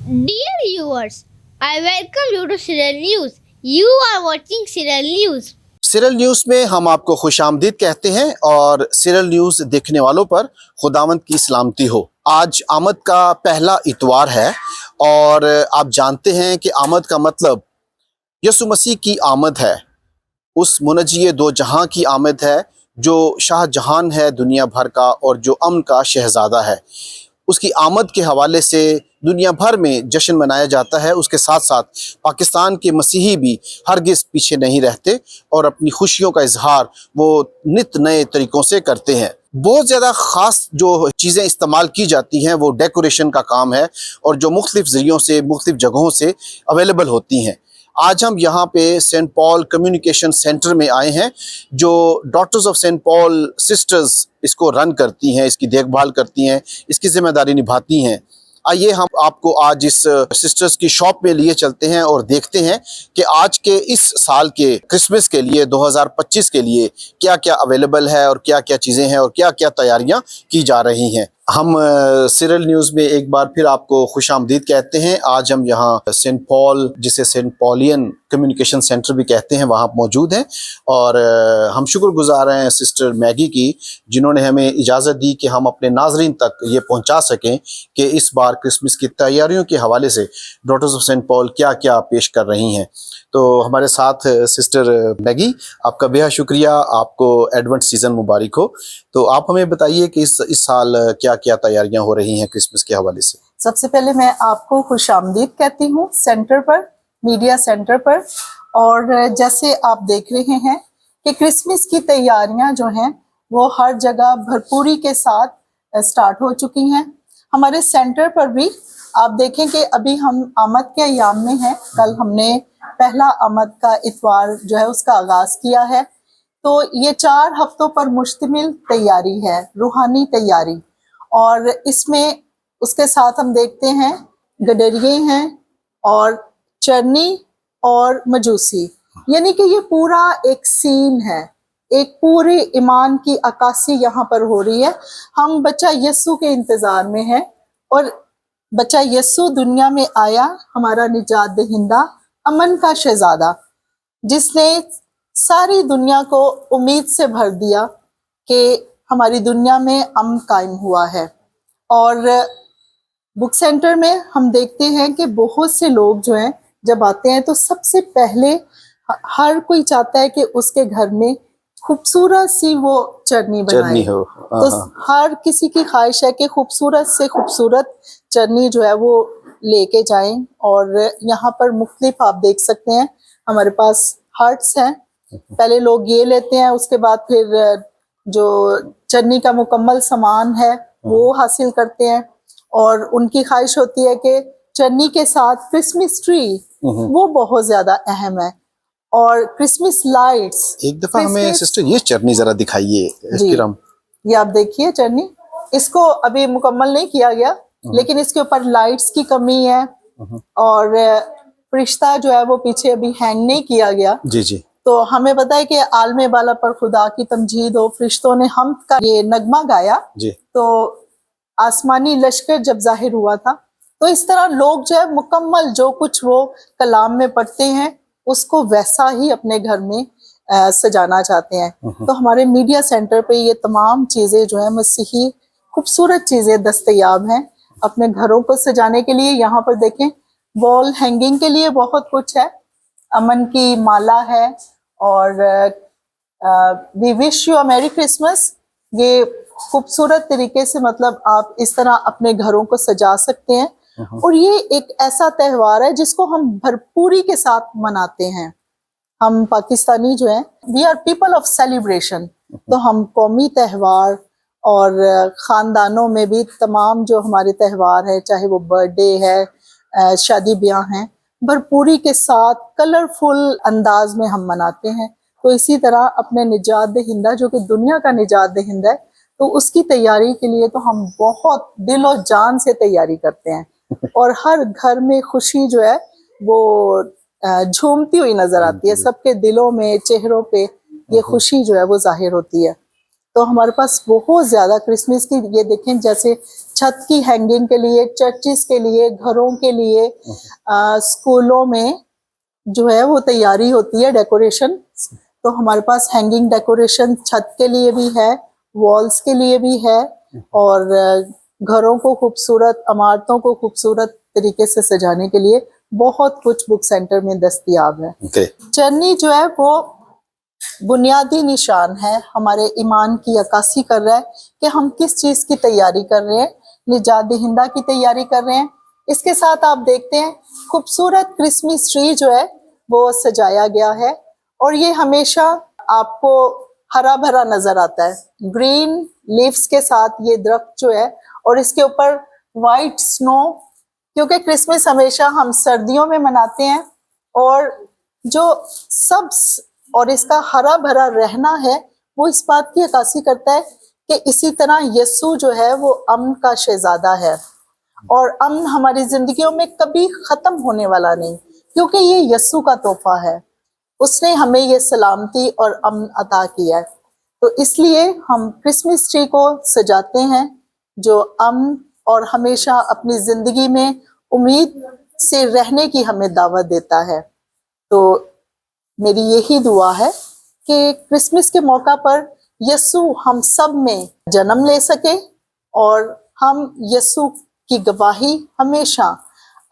Dear viewers, I welcome you to Serial News. You are watching Serial News. Serial news में हम आपको खुशामदीद कहते हैं और सीरियल न्यूज़ देखने वालों पर खुदावंद की सलामती हो। आज आमद का पहला इतवार है और आप जानते हैं कि आमद का मतलब यसु मसीह की आमद है, उस मुनज्जिए दो जहां की आमद है जो शाहजहान है दुनिया भर का और जो अमन का शहजादा है। उसकी आमद के हवाले से दुनिया भर में जश्न मनाया जाता है। उसके साथ साथ पाकिस्तान के मसीही भी हरगिज़ पीछे नहीं रहते और अपनी खुशियों का इजहार वो नित नए तरीक़ों से करते हैं। बहुत ज़्यादा ख़ास जो चीज़ें इस्तेमाल की जाती हैं वो डेकोरेशन का काम है और जो मुख्तलिफ़ ज़रियों से मुख्तलिफ़ जगहों से अवेलेबल होती हैं। आज हम यहाँ पे सेंट पॉल कम्युनिकेशन सेंटर में आए हैं जो Daughters of Saint Paul sisters इसको रन करती हैं, इसकी देखभाल करती हैं, इसकी जिम्मेदारी निभाती हैं। आइए हम आपको आज इस सिस्टर्स की शॉप में लिए चलते हैं और देखते हैं कि आज के इस साल के क्रिसमस के लिए 2025 के लिए क्या क्या अवेलेबल है और क्या क्या चीज़ें हैं और क्या क्या तैयारियां की जा रही हैं। हम सीरियल न्यूज़ में एक बार फिर आपको खुशामदीद कहते हैं। आज हम यहाँ सेंट पॉल, जिसे सेंट पॉलियन कम्युनिकेशन सेंटर भी कहते हैं, वहाँ मौजूद हैं और हम शुक्रगुजार हैं सिस्टर मैगी की जिन्होंने हमें इजाज़त दी कि हम अपने नाजरीन तक ये पहुँचा सकें कि इस बार क्रिसमस की तैयारियों के हवाले से डॉटर्स ऑफ सेंट पॉल क्या क्या पेश कर रही हैं। तो हमारे साथ सिस्टर मैगी, आपका बेहद शुक्रिया, आपको एडवेंट सीज़न मुबारक हो। तो आप हमें बताइए कि इस साल क्या क्या तैयारियां हो रही हैं क्रिसमस के हवाले से। सबसे पहले मैं आपको खुशामदीद कहती हूँ सेंटर पर, मीडिया सेंटर पर। और जैसे आप देख रहे हैं कि क्रिसमस की तैयारियां जो हैं वो हर जगह भरपूरी के साथ स्टार्ट हो चुकी हैं। हमारे सेंटर पर भी आप देखें कि अभी हम आमद के अयाम में हैं। कल हमने पहला आमद का इतवार जो है उसका आगाज़ किया है। तो ये 4 हफ्तों पर मुश्तमिल तैयारी है, रूहानी तैयारी। और इसमें उसके साथ हम देखते हैं गडरिये हैं और चरनी और मजूसी, यानी कि ये पूरा एक सीन है, एक पूरे ईमान की अक्कासी यहाँ पर हो रही है। हम बच्चा यस्सु के इंतज़ार में हैं और बच्चा यस्सु दुनिया में आया, हमारा निजात दहिंदा, अमन का शहजादा, जिसने सारी दुनिया को उम्मीद से भर दिया कि हमारी दुनिया में अमन कायम हुआ है। और बुक सेंटर में हम देखते हैं कि बहुत से लोग जो हैं जब आते हैं तो सबसे पहले हर कोई चाहता है कि उसके घर में खूबसूरत सी वो चटनी बनाए हो। तो हर किसी की ख्वाहिश है कि खूबसूरत से खूबसूरत चटनी जो है वो लेके जाएं। और यहाँ पर मुख्तलिफ आप देख सकते हैं हमारे पास हर्ट्स हैं। पहले लोग ये लेते हैं, उसके बाद फिर जो चटनी का मुकम्मल सामान है वो हासिल करते हैं। और उनकी ख्वाहिश होती है कि चटनी के साथ क्रिसमस ट्री वो बहुत ज्यादा अहम है और क्रिसमस लाइट्स। एक दफा हमें सिस्टर ये चटनी जरा दिखाइए। ये आप देखिए चटनी, इसको अभी मुकम्मल नहीं किया गया लेकिन इसके ऊपर लाइट्स की कमी है और फरिश्ता जो है वो पीछे अभी हैंग नहीं किया गया। जी जी। तो हमें पता है कि आलमे बाला पर खुदा की तमजीद हो, फरिश्तों ने हम का ये नगमा गाया जी। तो आसमानी लश्कर जब जाहिर हुआ था, तो इस तरह लोग जो है मुकम्मल जो कुछ वो कलाम में पढ़ते हैं उसको वैसा ही अपने घर में सजाना चाहते हैं। तो हमारे मीडिया सेंटर पे ये तमाम चीज़ें जो है मसीही खूबसूरत चीज़ें दस्तयाब हैं अपने घरों को सजाने के लिए। यहाँ पर देखें वॉल हैंगिंग के लिए बहुत कुछ है, अमन की माला है और we wish you a merry Christmas. ये खूबसूरत तरीके से मतलब आप इस तरह अपने घरों को सजा सकते हैं। और ये एक ऐसा त्यौहार है जिसको हम भरपूरी के साथ मनाते हैं। हम पाकिस्तानी जो हैं we are people of celebration. तो हम कौमी त्यौहार और ख़ानदानों में भी तमाम जो हमारे त्यौहार है, चाहे वो बर्थडे है, शादी ब्याह हैं, भरपूरी के साथ कलरफुल अंदाज में हम मनाते हैं। तो इसी तरह अपने निजात दहिंदा जो कि दुनिया का निजात दहिंदा है, तो उसकी तैयारी के लिए तो हम बहुत दिल और जान से तैयारी करते हैं और हर घर में खुशी जो है वो झूमती हुई नजर आती है। सबके दिलों में, चेहरों पे ये खुशी जो है वो जाहिर होती है। तो हमारे पास बहुत ज़्यादा क्रिसमस की, ये देखें जैसे छत की हैंगिंग के लिए, चर्चिस के लिए, घरों के लिए, स्कूलों में जो है वो तैयारी होती है डेकोरेशन। तो हमारे पास हैंगिंग डेकोरेशन छत के लिए भी है, वॉल्स के लिए भी है, और घरों को खूबसूरत, इमारतों को खूबसूरत तरीके से सजाने के लिए बहुत कुछ बुक सेंटर में दस्तयाब है। चन्नी जो है वो बुनियादी निशान है, हमारे ईमान की अक्कासी कर रहा है कि हम किस चीज़ की तैयारी कर रहे हैं, निजात दहिंदा की तैयारी कर रहे हैं। इसके साथ आप देखते हैं खूबसूरत क्रिसमस ट्री जो है वो सजाया गया है, और ये हमेशा आपको हरा भरा नजर आता है, ग्रीन लीव्स के साथ ये दरख्त जो है, और इसके ऊपर वाइट स्नो, क्योंकि क्रिसमस हमेशा हम सर्दियों में मनाते हैं, और जो सब्ज और इसका हरा भरा रहना है वो इस बात की अक्कासी करता है कि इसी तरह यस्सु जो है वो अमन का शहजादा है, और अमन हमारी जिंदगियों में कभी खत्म होने वाला नहीं, क्योंकि ये यस्सु का तोहफा है, उसने हमें ये सलामती और अमन अता किया है। तो इसलिए हम क्रिसमस ट्री को सजाते हैं जो अमन और हमेशा अपनी जिंदगी में उम्मीद से रहने की हमें दावत देता है। तो मेरी यही दुआ है कि क्रिसमस के मौका पर यस्सु हम सब में जन्म ले सके, और हम यस्सु की गवाही हमेशा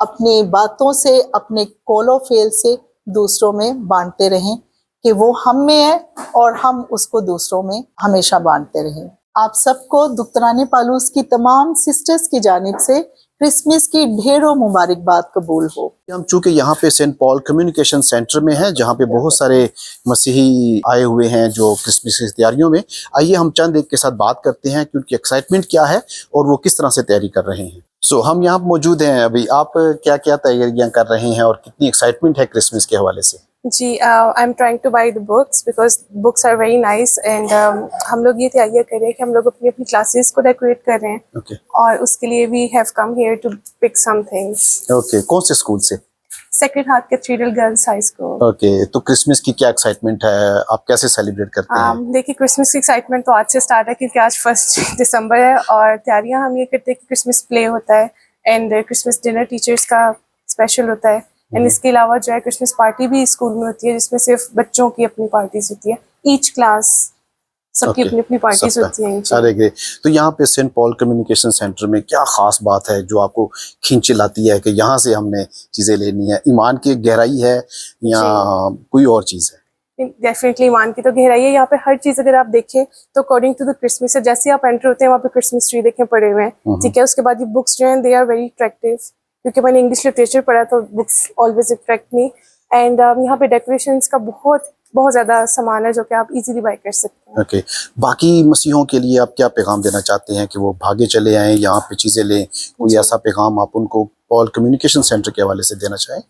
अपनी बातों से, अपने कौलो फेल से दूसरों में बांटते रहें कि वो हम में है और हम उसको दूसरों में हमेशा बांटते रहें। आप सबको दुख्तरानी पालूस की तमाम सिस्टर्स की जानिब से क्रिसमस की ढेरों मुबारकबाद कबूल हो। हम चूंकि यहाँ पे सेंट पॉल कम्युनिकेशन सेंटर में हैं, जहाँ पे बहुत सारे मसीही आए हुए हैं जो क्रिसमस की तैयारियों में, आइए हम चंद एक के साथ बात करते हैं कि उनकी एक्साइटमेंट क्या है और वो किस तरह से तैयारी कर रहे हैं। सो हम यहाँ मौजूद हैं अभी, आप क्या क्या तैयारियां कर रहे हैं और कितनी एक्साइटमेंट है क्रिसमस के हवाले से? जी, I am trying to buy the books because books are very nice, and हम लोग ये तैयारियां कर रहे हैं कि हम लोग अपनी अपनी क्लासेस को डेकोरेट कर रहे हैं। Okay. और उसके लिए we have come here to pick some things. Okay, कौन से स्कूल से? Sacred Heart Cathedral Girls High School. Okay, तो क्रिसमस की क्या एक्साइटमेंट है, आप कैसे सेलिब्रेट करते हैं? देखिए, क्रिसमस की एक्साइटमेंट तो आज से स्टार्ट है क्योंकि आज 1 दिसंबर है, और तैयारियां हम ये करते हैं कि क्रिसमस प्ले होता है एंड क्रिसमस डिनर टीचर्स का स्पेशल होता है, एंड इसके अलावा जो है क्रिसमस पार्टी भी स्कूल में होती है जिसमें सिर्फ बच्चों की अपनी पार्टीज होती है। ईच क्लास सबकी अपनी अपनी पार्टीज होती हैं। अरे ग्रेट। तो यहाँ पे सेंट पॉल कम्युनिकेशन सेंटर में क्या खास बात है जो आपको खींच लाती है कि यहाँ से हमने चीजें लेनी है? ईमान की गहराई है या कोई और चीज है? डेफिनेटली ईमान की तो गहराई है। यहाँ पे हर चीज अगर आप देखें तो अकॉर्डिंग टू द क्रिसमस, जैसे आप एंटर होते हैं वहाँ पे क्रिसमस ट्री देखें पड़े हुए हैं, ठीक है। उसके बाद ये बुक्स जो हैं दे आर वेरी अट्रैक्टिव, क्योंकि मैंने इंग्लिश लिटरेचर पढ़ा तो books always attract me, and यहाँ पे डेकोरेशंस का बहुत ज्यादा सामान है जो कि आप इजीली बाय कर सकते हैं। ओके, बाकी मसीहों के लिए आप क्या पैगाम देना चाहते हैं कि वो भागे चले आएं यहाँ पे चीजें लें? कोई ऐसा पैगाम आप उनको पॉल कम्युनिकेशन सेंटर के हवाले से देना चाहें?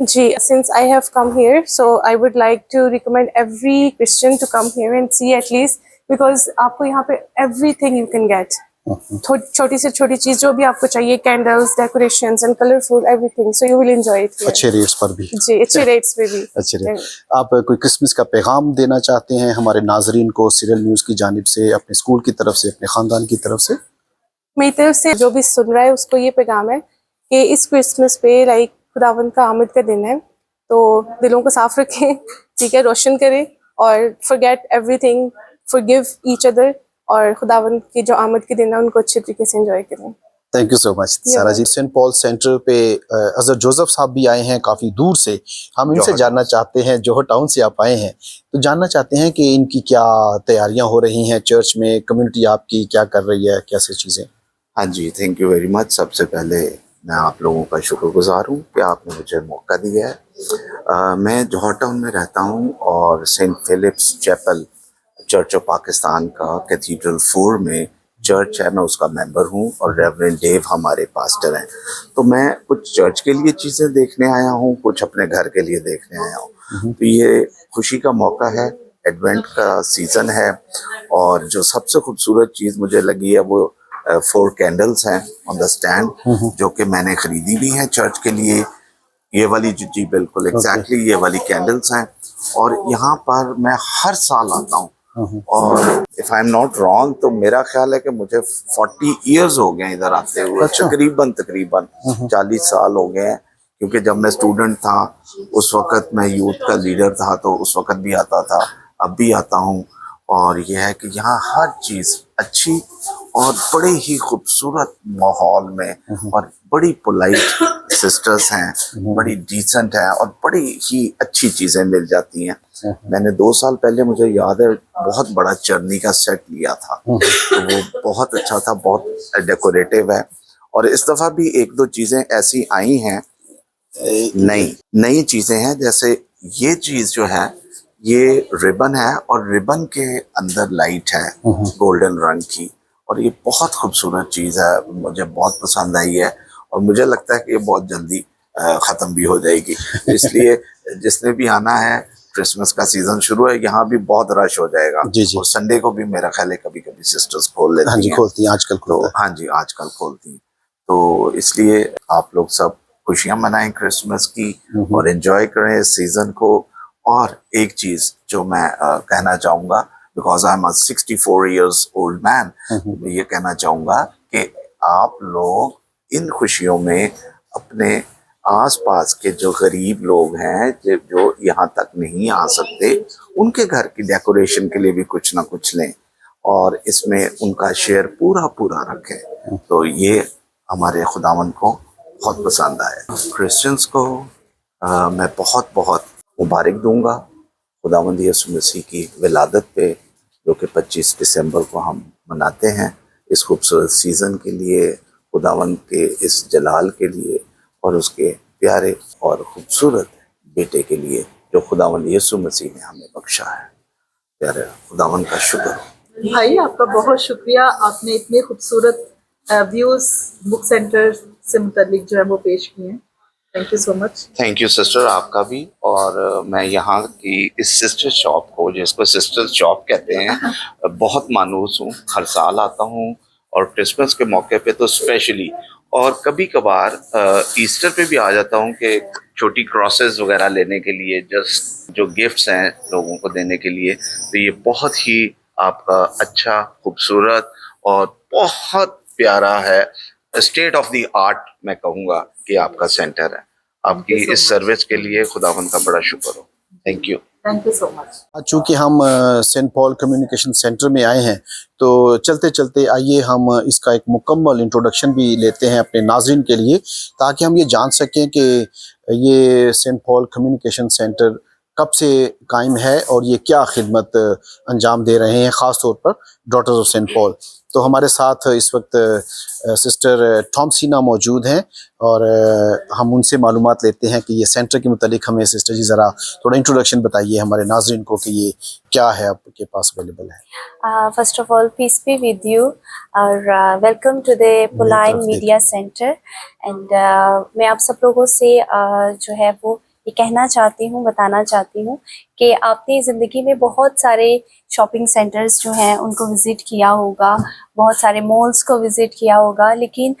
जी, since I have come here, so I would like to recommend every Christian to come here and see at least, because आपको यहाँ पे everything you can get. छोटी से छोटी चीज जो भी आपको चाहिए, candles, decorations and colourful everything, so you will enjoy it. अच्छे रेट्स पर भी। जी, अच्छे रेट्स पे भी। अच्छे रेट। आप कोई क्रिसमस का पैगाम देना चाहते हैं हमारे नाजरीन को सीरियल न्यूज़ की जानिब से, अपने स्कूल की तरफ से, अपने खानदान की तरफ से? मेरी तरफ से जो भी सुन रहा है उसको ये पैगाम है कि इस क्रिसमस पे लाइक खुदावंद का आमद का दिन है, तो दिलों को साफ रखें, ठीक है, रोशन करें, और forget everything, forgive each other, और खुदावंद की जो आमद के दिन है उनको अच्छे तरीके से एंजॉय करें। थैंक यू सो मच सारा जी। सेंट पॉल सेंटर पे हज़रत जोसेफ साहब भी आए हैं काफ़ी दूर से। हम इनसे जानना चाहते हैं, जोहर टाउन से आप आए हैं, तो जानना चाहते हैं कि इनकी क्या तैयारियां हो रही हैं चर्च में, कम्युनिटी आपकी क्या कर रही है, कैसे चीज़ें? हाँ जी, थैंक यू वेरी मच। सबसे पहले मैं आप लोगों का शुक्रगुजार हूँ कि आपने मुझे मौका दिया है। मैं जोहर टाउन में रहता हूँ और Saint Philip's Chapel Church of Pakistan का कैथीड्रल 4 में चर्च है, मैं उसका मेंबर हूँ, और रेवरेंड डेव हमारे पास्टर हैं। तो मैं कुछ चर्च के लिए चीज़ें देखने आया हूँ, कुछ अपने घर के लिए देखने आया हूँ। तो ये खुशी का मौका है, एडवेंट का सीज़न है, और जो सबसे खूबसूरत चीज़ मुझे लगी है वो 4 कैंडल्स हैं ऑन द स्टैंड, जो कि मैंने ख़रीदी भी हैं चर्च के लिए। ये वाली जी बिल्कुल एग्जैक्टली ये वाली कैंडल्स हैं, और यहाँ पर मैं हर साल आता हूँ और if I am not wrong तो मेरा ख्याल है कि मुझे 40 इयर्स हो गए इधर आते हुए। अच्छा। तकरीबन 40 साल हो गए हैं, क्योंकि जब मैं स्टूडेंट था उस वक्त मैं यूथ का लीडर था, तो उस वक्त भी आता था, अब भी आता हूँ। और यह है कि यहाँ हर चीज़ अच्छी और बड़े ही खूबसूरत माहौल में, और बड़ी पोलाइट सिस्टर्स हैं, बड़ी डिसेंट हैं, और बड़ी ही अच्छी चीज़ें मिल जाती हैं। मैंने 2 साल पहले, मुझे याद है, बहुत बड़ा चरनी का सेट लिया था, तो वो बहुत अच्छा था, बहुत डेकोरेटिव है। और इस दफ़ा भी 1-2 चीज़ें ऐसी आई हैं, नई चीज़ें हैं। जैसे ये चीज़ जो है, ये रिबन है, और रिबन के अंदर लाइट है गोल्डन रंग की, और ये बहुत खूबसूरत चीज़ है, मुझे बहुत पसंद आई है। और मुझे लगता है कि ये बहुत जल्दी ख़त्म भी हो जाएगी, इसलिए जिसने भी आना है, क्रिसमस का सीज़न शुरू है, यहाँ भी बहुत रश हो जाएगा। जी, जी। और संडे को भी मेरा ख्याल है कभी कभी सिस्टर्स खोल लेती हैं। हाँ जी, खोलती हैं आजकल, तो खोलता है। हाँ जी, आजकल खोलती हैं। तो इसलिए आप लोग सब खुशियां मनाएं क्रिसमस की, और एंजॉय करें इस सीजन को। और एक चीज जो मैं कहना चाहूँगा, because I am a 64 years old man, मैं ये कहना चाहूँगा कि आप लोग इन खुशियों में अपने आसपास के जो गरीब लोग हैं, जो यहाँ तक नहीं आ सकते, उनके घर की डेकोरेशन के लिए भी कुछ ना कुछ लें, और इसमें उनका शेयर पूरा पूरा रखें। तो ये हमारे खुदावंद को बहुत पसंद आया। क्रिश्चियंस को मैं बहुत बहुत मुबारक दूंगा खुदावंद यीशु मसीह की विलादत पे, जो कि 25 दिसंबर को हम मनाते हैं। इस खूबसूरत सीज़न के लिए, खुदावंद के इस जलाल के लिए, और उसके प्यारे और खूबसूरत बेटे के लिए, जो खुदावंद यीशु मसीह ने हमें बख्शा है। प्यारे खुदावंद का शुक्र हो। भाई आपका बहुत शुक्रिया, आपने इतने खूबसूरत व्यूज बुक सेंटर से मुतालिक जो है वो पेश किए हैं। Thank you so much. Thank you sister, आपका भी। और मैं यहाँ की इस सिस्टर शॉप को, जिसको सिस्टर शॉप कहते हैं, बहुत मानूस हूँ। हर साल आता हूँ, और क्रिसमस के मौके पे तो स्पेशली, और कभी कभार ईस्टर पे भी आ जाता हूँ कि छोटी क्रॉसेस वगैरह लेने के लिए, जस्ट जो गिफ्ट्स हैं लोगों को देने के लिए। तो ये बहुत ही आपका अच्छा, खूबसूरत और बहुत प्यारा है, स्टेट ऑफ द आर्ट मैं कहूँगा कि आपका सेंटर है। आपकी इस सर्विस के लिए खुदावंद का बड़ा शुक्र हो। Thank you. Thank you so much. चूँकि हम सेंट पॉल कम्युनिकेशन सेंटर में आए हैं, तो चलते चलते आइए हम इसका एक मुकम्मल इंट्रोडक्शन भी लेते हैं अपने नाज़रीन के लिए, ताकि हम ये जान सकें कि ये सेंट पॉल कम्युनिकेशन सेंटर कब से कायम है और ये क्या खिदमत अंजाम दे रहे हैं, ख़ास तौर पर डॉटर्स ऑफ सेंट पॉल। तो हमारे साथ इस वक्त सिस्टर थॉमसिना मौजूद हैं, और हम उनसे मालूमात लेते हैं कि ये सेंटर के मुतालिक हमें। सिस्टर जी, ज़रा थोड़ा इंट्रोडक्शन बताइए हमारे नाज़रीन को कि ये क्या है आपके पास अवेलेबल है। First of all, peace be with you. Welcome to the Pauline Media Center. And मैं आप सब लोगों से जो है वो ये कहना चाहती हूँ, बताना चाहती हूँ कि आपने ज़िंदगी में बहुत सारे शॉपिंग सेंटर्स जो हैं उनको विज़िट किया होगा, बहुत सारे मॉल्स को विज़िट किया होगा, लेकिन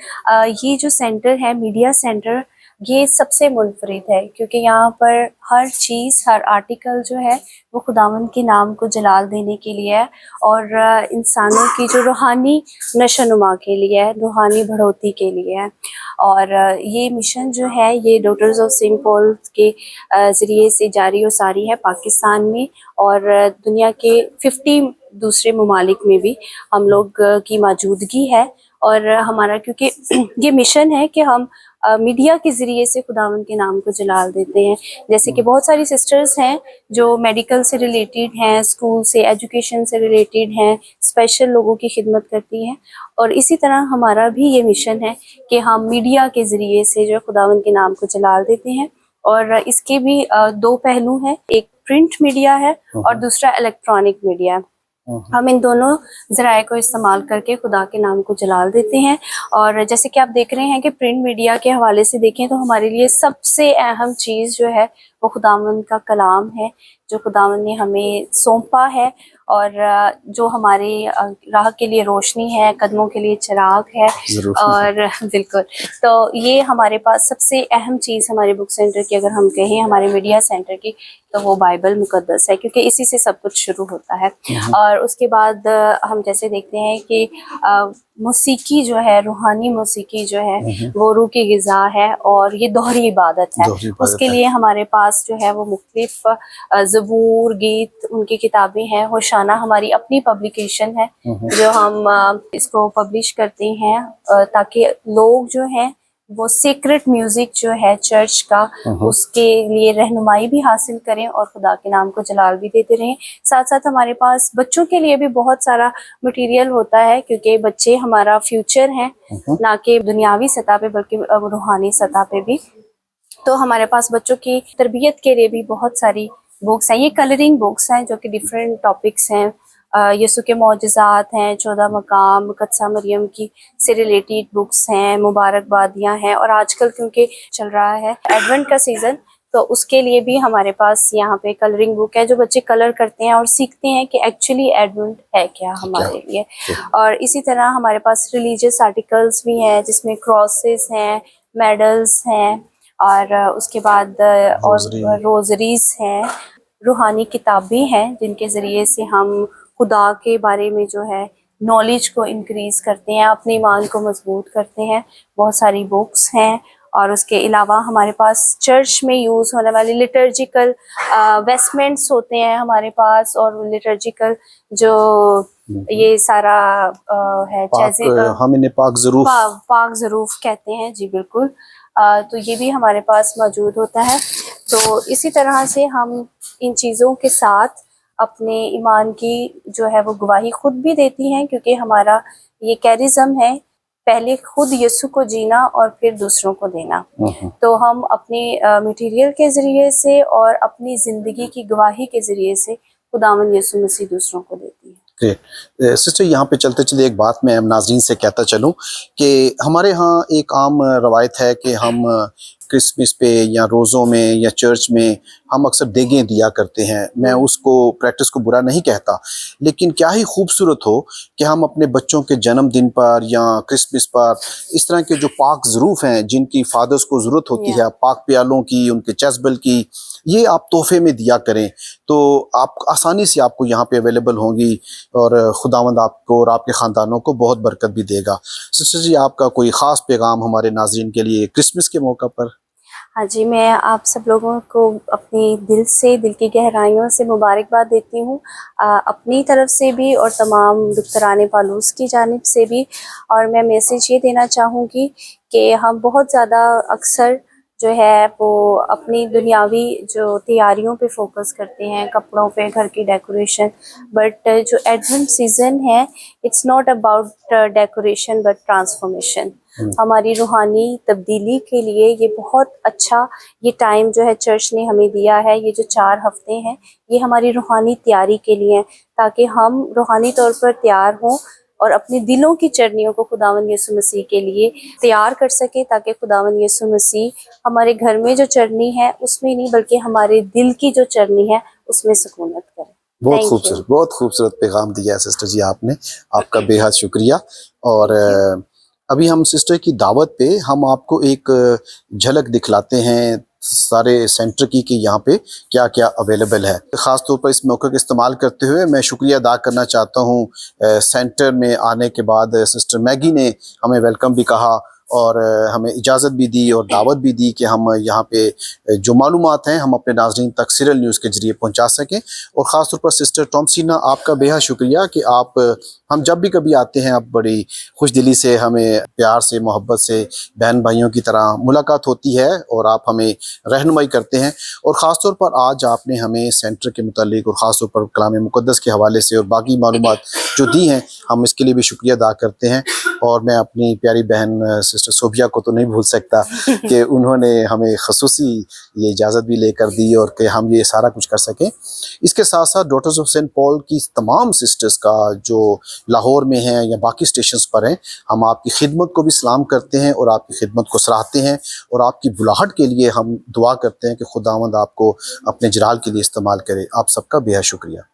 ये जो सेंटर है, मीडिया सेंटर, ये सबसे मुनफरिद है, क्योंकि यहाँ पर हर चीज़, हर आर्टिकल जो है वो खुदावंद के नाम को जलाल देने के लिए है, और इंसानों की जो रूहानी नशोनुमा के लिए है, रूहानी बढ़ोतरी के लिए है। और ये मिशन जो है, ये डॉटर्स ऑफ सेंट पॉल के ज़रिए से जारी और सारी है पाकिस्तान में, और दुनिया के 50 दूसरे ममालिक में भी हम लोग की मौजूदगी है। और हमारा, क्योंकि ये मिशन है कि हम मीडिया के ज़रिए से खुदावंद के नाम को जलाल देते हैं। जैसे कि बहुत सारी सिस्टर्स हैं जो मेडिकल से रिलेटेड हैं, स्कूल से, एजुकेशन से रिलेटेड हैं, स्पेशल लोगों की खिदमत करती हैं, और इसी तरह हमारा भी ये मिशन है कि हम मीडिया के ज़रिए से जो खुदावंद के नाम को जलाल देते हैं। और इसके भी 2 पहलू हैं, एक प्रिंट मीडिया है और दूसरा इलेक्ट्रॉनिक मीडिया है। हम इन दोनों ज़राए को इस्तेमाल करके खुदा के नाम को जलाल देते हैं। और जैसे कि आप देख रहे हैं कि प्रिंट मीडिया के हवाले से देखें तो हमारे लिए सबसे अहम चीज़ जो है वो खुदावंद का कलाम है जो खुदावंद ने हमें सौंपा है, और जो हमारे राह के लिए रोशनी है, कदमों के लिए चिराग है। जरूर। और बिल्कुल, तो ये हमारे पास सबसे अहम चीज़ हमारे बुक सेंटर की अगर हम कहें, हमारे मीडिया सेंटर की, तो वो बाइबल मुकद्दस है, क्योंकि इसी से सब कुछ शुरू होता है। और उसके बाद हम जैसे देखते हैं कि मौसीकी जो है, रूहानी मौसीकी जो है, वो रूह की ग़िज़ा है और ये दोहरी इबादत है। उसके लिए हमारे पास जो है वो मुख्तलिफ ज़बूर, गीत, उनकी किताबें हैं। होशाना हमारी अपनी पब्लिकेशन है जो हम इसको पब्लिश करते हैं ताकि लोग जो हैं वो सीक्रेट म्यूजिक जो है चर्च का, उसके लिए रहनुमाई भी हासिल करें और खुदा के नाम को जलाल भी देते रहें। साथ साथ हमारे पास बच्चों के लिए भी बहुत सारा मटेरियल होता है, क्योंकि बच्चे हमारा फ्यूचर हैं, ना कि दुनियावी सतह पे बल्कि रूहानी सतह पे भी। तो हमारे पास बच्चों की तरबियत के लिए भी बहुत सारी बुक्स हैं। ये कलरिंग बुक्स हैं जो कि डिफरेंट टॉपिक्स हैं। यसु के मौजज़ात हैं, 14 मकाम, मुकद्दसा मरियम की से रिलेटेड बुक्स हैं, मुबारकबादियाँ हैं, और आजकल क्योंकि चल रहा है एडवेंट का सीज़न, तो उसके लिए भी हमारे पास यहाँ पे कलरिंग बुक है जो बच्चे कलर करते हैं और सीखते हैं कि एक्चुअली एडवेंट है क्या हमारे लिए। और इसी तरह हमारे पास रिलीजियस आर्टिकल्स भी हैं जिसमें क्रॉसेस हैं, मेडल्स हैं, और उसके बाद और रोजरीज हैं, रूहानी किताबें हैं जिनके ज़रिए से हम खुदा के बारे में जो है नॉलेज को इंक्रीज़ करते हैं, अपने ईमान को मजबूत करते हैं। बहुत सारी बुक्स हैं, और उसके अलावा हमारे पास चर्च में यूज़ होने वाले लिटर्जिकल वेस्टमेंट्स होते हैं हमारे पास, और लिटर्जिकल जो ये सारा है जैसे हम इन्हें पाक ज़रूफ कहते हैं। जी बिल्कुल। तो ये भी हमारे पास मौजूद होता है। तो इसी तरह से हम इन चीज़ों के साथ अपने ईमान की जो है वो गवाही खुद भी देती हैं, क्योंकि हमारा ये कैरिज़म है, पहले खुद यीशु को जीना और फिर दूसरों को देना। तो हम अपने मटेरियल के ज़रिए से और अपनी ज़िंदगी की गवाही के ज़रिए से खुदावंद यीशु मसीह दूसरों को देती है। सिस्टर, यहाँ पे चलते चलते एक बात मैं नाज़रीन से कहता चलूँ कि हमारे यहाँ एक आम रवायत है कि हम क्रिसमस पे या रोज़ों में या चर्च में हम अक्सर देगें दिया करते हैं। मैं उसको प्रैक्टिस को बुरा नहीं कहता, लेकिन क्या ही खूबसूरत हो कि हम अपने बच्चों के जन्मदिन पर या क्रिसमस पर इस तरह के जो पाक ज़रूफ़ हैं जिनकी फादर्स को ज़रूरत होती है, पाक प्यालों की, उनके चेस्बल की, ये आप तोहफे में दिया करें तो आप आसानी से आपको यहाँ पे अवेलेबल होंगी, और खुदावंद आपको और आपके ख़ानदानों को बहुत बरकत भी देगा। सिस्टर जी, आपका कोई ख़ास पैगाम हमारे नाज़रीन के लिए क्रिसमस के मौका पर? हाँ जी, मैं आप सब लोगों को अपनी दिल से, दिल की गहराइयों से मुबारकबाद देती हूँ, अपनी तरफ से भी और तमाम दुख्तरान पालूस की जानिब से भी। और मैं मैसेज ये देना चाहूँगी कि हम बहुत ज़्यादा अक्सर जो है वो अपनी दुनियावी जो तैयारियों पे फोकस करते हैं, कपड़ों पे, घर की डेकोरेशन, बट जो एडवेंट सीज़न है it's not about decoration but transformation. हमारी रूहानी तब्दीली के लिए ये बहुत अच्छा ये टाइम जो है चर्च ने हमें दिया है। ये जो 4 हफ्ते हैं ये हमारी रूहानी तैयारी के लिए हैं, ताकि हम रूहानी तौर पर तैयार हों और अपने दिलों की चरनियों को खुदावंद यीशु मसीह के लिए तैयार कर सके, ताकि खुदावंद यीशु मसीह हमारे घर में जो चरनी है उसमें नहीं बल्कि हमारे दिल की जो चरनी है उसमें सुकूनत करे। बहुत खूबसूरत पैगाम दिया है सिस्टर जी आपने, आपका बेहद शुक्रिया। और अभी हम सिस्टर की दावत पे हम आपको एक झलक दिखलाते हैं सारे सेंटर की कि यहाँ पे क्या क्या अवेलेबल है। ख़ास तौर पर इस मौके का इस्तेमाल करते हुए मैं शुक्रिया अदा करना चाहता हूँ सेंटर में आने के बाद सिस्टर मैगी ने हमें वेलकम भी कहा और हमें इजाज़त भी दी और दावत भी दी कि हम यहाँ पे जो मालूमात हैं हम अपने नाज़रीन तक सीरियल न्यूज़ के ज़रिए पहुँचा सकें। और ख़ास तौर पर सिस्टर टॉमसीना, आपका बेहद शुक्रिया कि आप हम जब भी कभी आते हैं आप बड़ी खुश दिली से हमें प्यार से, मोहब्बत से बहन भाइयों की तरह मुलाकात होती है और आप हमें रहनुमाई करते हैं। और ख़ास तौर पर आज आपने हमें सेंटर के मुतालिक और ख़ास तौर पर कलाम मुक़द्दस के हवाले से और बाकी मालूमात जो दी हैं हम इसके लिए भी शुक्रिया अदा करते हैं। और मैं अपनी प्यारी बहन सिस्टर सोफिया को तो नहीं भूल सकता कि उन्होंने हमें ख़ुसूसी ये इजाज़त भी लेकर दी और कि हम ये सारा कुछ कर सकें। इसके साथ साथ डॉटर्स ऑफ सेंट पॉल की तमाम सिस्टर्स का जो लाहौर में हैं या बाकी स्टेशंस पर हैं, हम आपकी खिदमत को भी सलाम करते हैं और आपकी खिदमत को सराहते हैं और आपकी बुलाहट के लिए हम दुआ करते हैं कि खुदावंद आपको अपने जलाल के लिए इस्तेमाल करे। आप सबका बेहद शुक्रिया।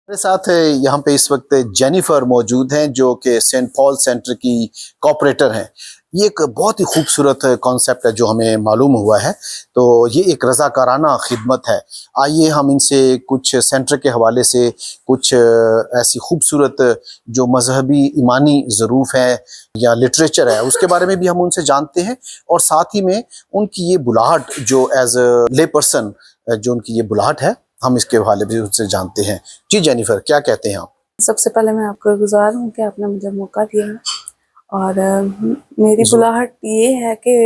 मेरे साथ यहाँ पे इस वक्त जेनिफर मौजूद हैं जो कि सेंट पॉल सेंटर की कोऑपरेटर हैं। ये एक बहुत ही खूबसूरत कॉन्सेप्ट है जो हमें मालूम हुआ है, तो ये एक रज़ाकाराना खिदमत है। आइए हम इनसे कुछ सेंटर के हवाले से कुछ ऐसी खूबसूरत जो मजहबी ईमानी ज़रूफ़ है या लिटरेचर है उसके बारे में भी हम उनसे जानते हैं और साथ ही में उनकी ये बुलाहट जो एज अ ले पर्सन जो उनकी ये बुलाहट है हम इसके हवाले भी उनसे जानते हैं। जी जेनिफर, क्या कहते हैं आप? सबसे पहले मैं आपका गुजार हूँ कि आपने मुझे मौका दिया है और मेरी बुलाहट ये है कि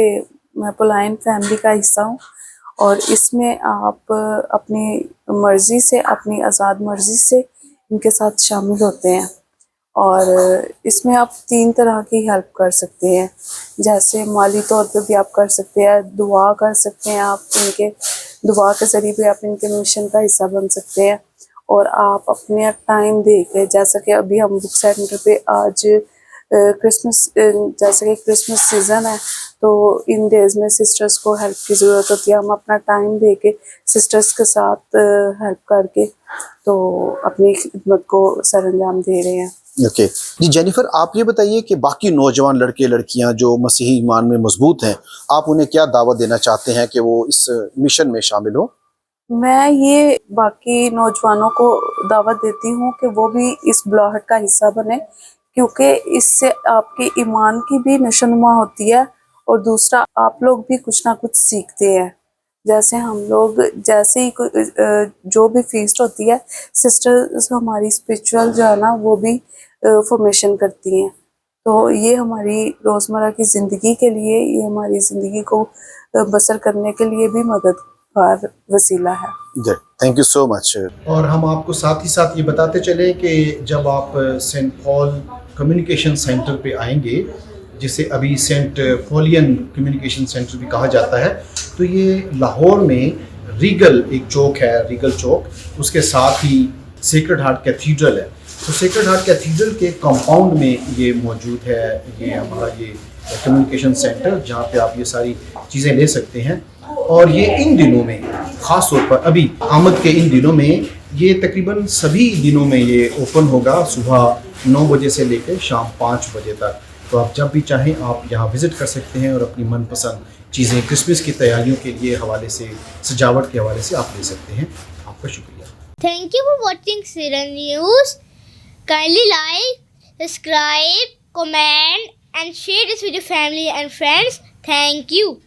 मैं पुलाइन फैमिली का हिस्सा हूँ और इसमें आप अपनी मर्ज़ी से, अपनी आज़ाद मर्ज़ी से इनके साथ शामिल होते हैं और इसमें आप 3 तरह की हेल्प कर सकते हैं। जैसे माली तौर पे भी आप कर सकते हैं, दुआ कर सकते हैं, आप इनके दुआ के ज़रिए भी आप इनके मिशन का हिस्सा बन सकते हैं और आप अपने टाइम दे के, जैसा कि अभी हम बुक सेंटर पे आज क्रिसमस, जैसे कि क्रिसमस सीज़न है तो इन डेज़ में सिस्टर्स को हेल्प की ज़रूरत होती है। हम अपना टाइम दे के सिस्टर्स के साथ हेल्प करके तो अपनी खिदमत को सरअंजाम दे रहे हैं। ओके जी जेनिफर, आप ये बताइए कि बाकी नौजवान लड़के लड़कियां जो मसीही ईमान में मजबूत हैं, आप उन्हें क्या दावत देना चाहते हैं कि वो इस मिशन में शामिल हो? मैं ये बाकी नौजवानों को दावत देती हूँ कि वो भी इस बुलाहट का हिस्सा बने, क्योंकि इससे आपके ईमान की भी नशोनुमा होती है और दूसरा आप लोग भी कुछ ना कुछ सीखते हैं। जैसे हम लोग, जैसे ही जो भी फीस्ट होती है, सिस्टर्स हमारी स्पिरिचुअल जो है ना वो भी फॉर्मेशन करती हैं, तो ये हमारी रोज़मर्रा की ज़िंदगी के लिए, ये हमारी ज़िंदगी को बसर करने के लिए भी मददगार वसीला है। Thank you so much. और हम आपको साथ ही साथ ये बताते चले कि जब आप सेंट पॉल कम्युनिकेशन सेंटर पे आएंगे, जिसे अभी सेंट पॉलियन कम्युनिकेशन सेंटर भी कहा जाता है, तो ये लाहौर में रीगल एक चौक है, रीगल चौक, उसके साथ ही सेक्रेड हार्ट कैथीड्रल है। तो सेक्रेड हार्ट कैथीड्रल के कंपाउंड में ये मौजूद है, ये हमारा ये कम्युनिकेशन सेंटर, जहाँ पे आप ये सारी चीज़ें ले सकते हैं। और ये इन दिनों में, ख़ास तौर पर अभी आमद के इन दिनों में, ये तकरीबन सभी दिनों में ये ओपन होगा, सुबह 9 बजे से लेकर शाम 5 बजे तक। तो आप जब भी चाहें आप यहाँ विज़िट कर सकते हैं और अपनी मनपसंद चीज़ें क्रिसमस की तैयारियों के लिए हवाले से, सजावट के हवाले से आप ले सकते हैं। आपका शुक्रिया। Thank you for watching Serial News. Kindly like, subscribe, comment and share this with your family and friends. Thank you.